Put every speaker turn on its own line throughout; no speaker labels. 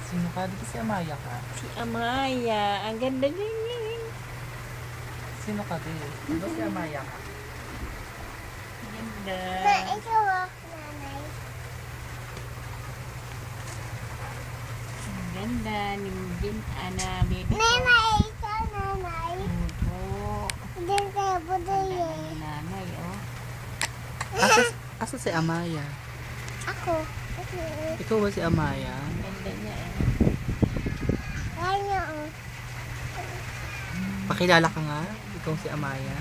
Sino ka? Di ba si Amaya ka?
Si Amaya. Ang ganda ganyan.
Sino ka, di? Di ba si Amaya ka?
Ganda.
Ikaw nanay.
Ang ganda. Nimbin, ana, baby ko.
Nanay, ikaw nanay.
Opo.
Hindi kayo
Ganda
buday
na ni nanay, oh.
Asa si Amaya?
Ako.
Ikaw ba si Amaya?
Ang ganda niya, eh.
Kaya oh.
Pakilala ka nga. Ikaw si Amaya.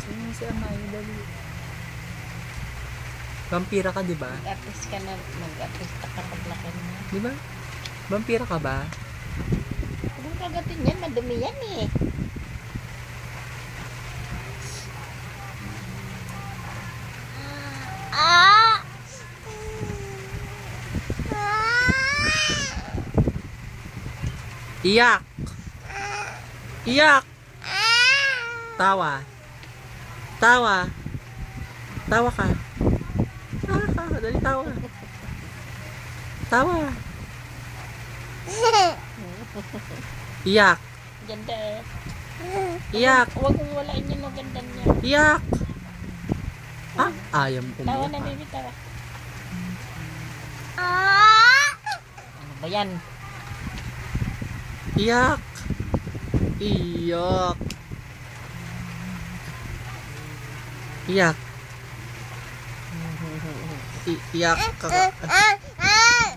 Sino si Amaya? Dali. Vampira ka, di ba?
Mag-artist ka na. Mag-artista ka paglaki mo.
Di ba? Vampira ka ba?
Huwag mong kagatin yan. Madumi yan, eh.
Ah!
Iyak! Iyak! Tawa. Tawa. Tawa ka. Tawa ka. Dali tawa. Tawa. Iyak.
Ganda, eh.
Iyak.
Huwag mong walain yun. Ang ganda niya.
Iyak. Ah, ayam
Tawa na,
umiyak.
baby. Tawa.
Ah!
Ano ba yan?
Iyak. Iyak. Iyak ka.
Ah!